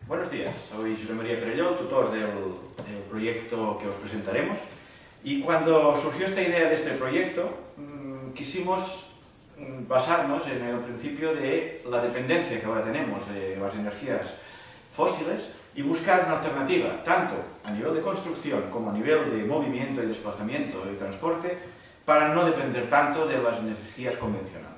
Buenos días, soy José María Perelló, el tutor del proyecto que os presentaremos. Y cuando surgió esta idea de este proyecto, quisimos basarnos en el principio de la dependencia que ahora tenemos de las energías fósiles y buscar una alternativa, tanto a nivel de construcción como a nivel de movimiento y desplazamiento y transporte, para no depender tanto de las energías convencionales.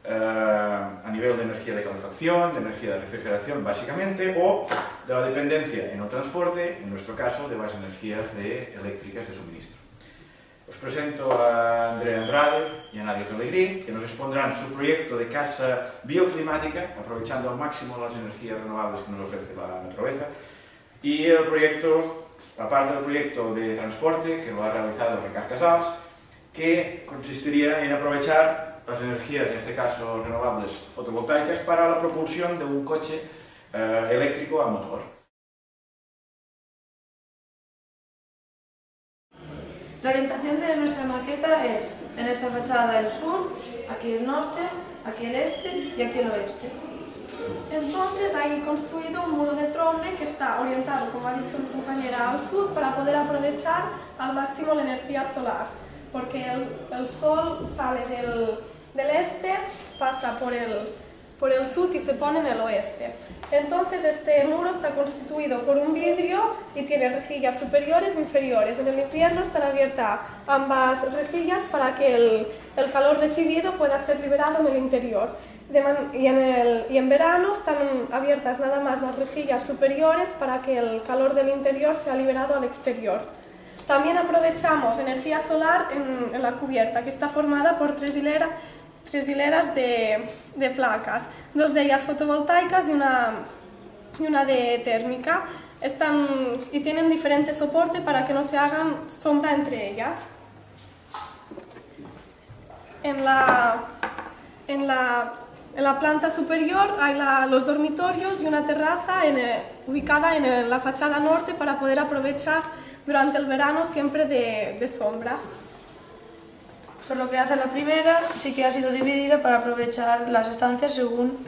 A nivel de energía de calefacción, de energía de refrigeración básicamente, o de la dependencia en el transporte, en nuestro caso, de las energías eléctricas de suministro. Os presento a Andrea Andrade y a Nadia Pellegrín, que nos expondrán su proyecto de casa bioclimática, aprovechando al máximo las energías renovables que nos ofrece la naturaleza, y el proyecto, aparte del proyecto de transporte, que lo ha realizado Ricard Casals, que consistiría en aprovechar las energías, en este caso renovables fotovoltaicas, para la propulsión de un coche eléctrico a motor. La orientación de nuestra maqueta es, en esta fachada el sur, aquí el norte, aquí el este y aquí el oeste. Entonces hay construido un muro de trombe que está orientado, como ha dicho mi compañera, al sur para poder aprovechar al máximo la energía solar, porque el sol sale del este, pasa por el sur y se pone en el oeste. Entonces este muro está constituido por un vidrio y tiene rejillas superiores e inferiores. En el invierno están abiertas ambas rejillas para que el calor recibido pueda ser liberado en el interior. Y en verano están abiertas nada más las rejillas superiores para que el calor del interior sea liberado al exterior. También aprovechamos energía solar en la cubierta, que está formada por tres hileras de placas, dos de ellas fotovoltaicas y una de térmica. Y tienen diferente soporte para que no se hagan sombra entre ellas. En la planta superior hay los dormitorios y una terraza ubicada en la fachada norte para poder aprovechar durante el verano siempre de sombra. Por lo que hace a la primera, sí que ha sido dividida para aprovechar las estancias según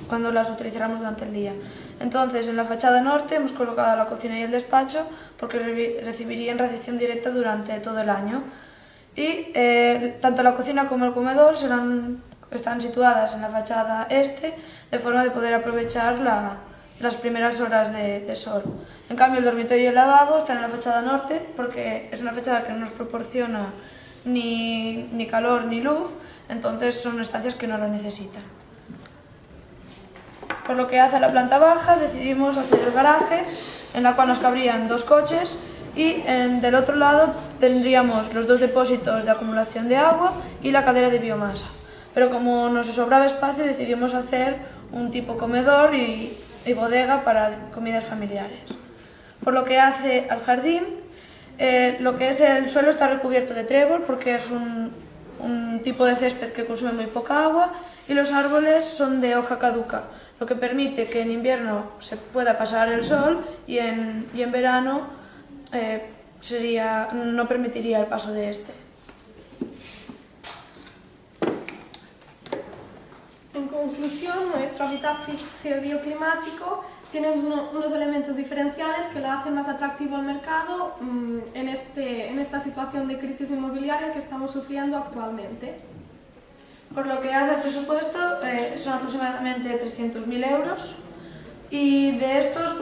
cuando las utilizáramos durante el día. Entonces, en la fachada norte hemos colocado la cocina y el despacho porque recibirían radiación directa durante todo el año. Y tanto la cocina como el comedor están situadas en la fachada este, de forma de poder aprovechar las primeras horas de sol. En cambio, el dormitorio y el lavabo están en la fachada norte porque es una fachada que no nos proporciona ni calor ni luz, entonces son estancias que no lo necesitan. Por lo que hace a la planta baja, decidimos hacer el garaje, en la cual nos cabrían dos coches, y del otro lado tendríamos los dos depósitos de acumulación de agua y la caldera de biomasa. Pero como nos sobraba espacio, decidimos hacer un tipo comedor y bodega para comidas familiares. Por lo que hace al jardín, lo que es el suelo está recubierto de trébol porque es un tipo de césped que consume muy poca agua, y los árboles son de hoja caduca, lo que permite que en invierno se pueda pasar el sol y en verano no permitiría el paso de este. En conclusión, nuestro hábitat bioclimático tiene unos elementos diferenciales que lo hacen más atractivo al mercado en esta situación de crisis inmobiliaria que estamos sufriendo actualmente. Por lo que hace el presupuesto, son aproximadamente 300.000 euros, y de estos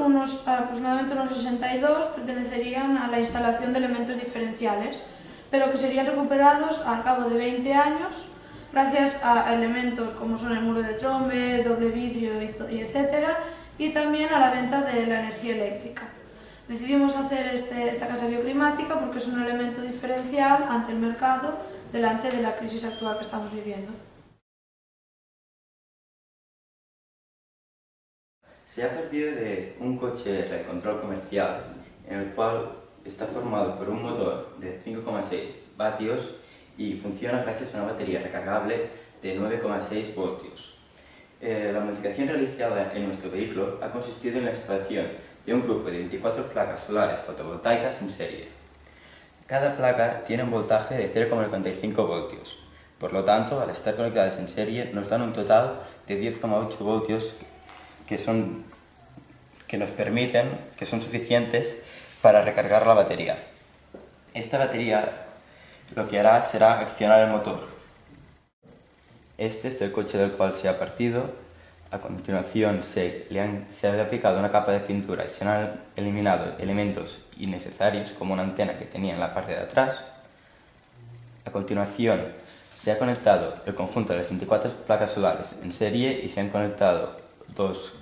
aproximadamente unos 62 pertenecerían a la instalación de elementos diferenciales, pero que serían recuperados al cabo de 20 años gracias a elementos como son el muro de trombe, el doble vidrio y etcétera, y también a la venta de la energía eléctrica. Decidimos hacer esta casa bioclimática porque es un elemento diferencial ante el mercado delante de la crisis actual que estamos viviendo. Se ha partido de un coche de control comercial en el cual está formado por un motor de 5,6 vatios y funciona gracias a una batería recargable de 9,6 voltios. La modificación realizada en nuestro vehículo ha consistido en la instalación de un grupo de 24 placas solares fotovoltaicas en serie. Cada placa tiene un voltaje de 0,95 voltios, por lo tanto, al estar conectadas en serie, nos dan un total de 10,8 voltios que son que nos permiten, que son suficientes para recargar la batería. Esta batería lo que hará será accionar el motor. Este es el coche del cual se ha partido. A continuación se le ha aplicado una capa de pintura y se han eliminado elementos innecesarios como una antena que tenía en la parte de atrás. A continuación se ha conectado el conjunto de las 24 placas solares en serie y se han conectado dos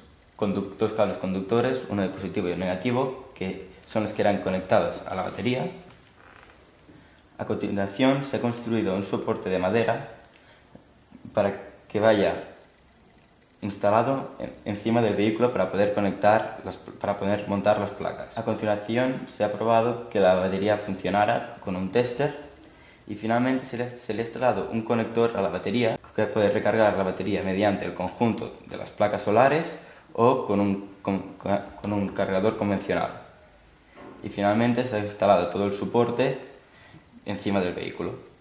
cables conductores, uno de positivo y uno negativo, que son los que eran conectados a la batería. A continuación se ha construido un soporte de madera para que vaya instalado encima del vehículo para poder montar las placas. A continuación se ha probado que la batería funcionara con un tester y finalmente se le ha instalado un conector a la batería que puede recargar la batería mediante el conjunto de las placas solares o con un cargador convencional. Y finalmente se ha instalado todo el soporte encima del vehículo.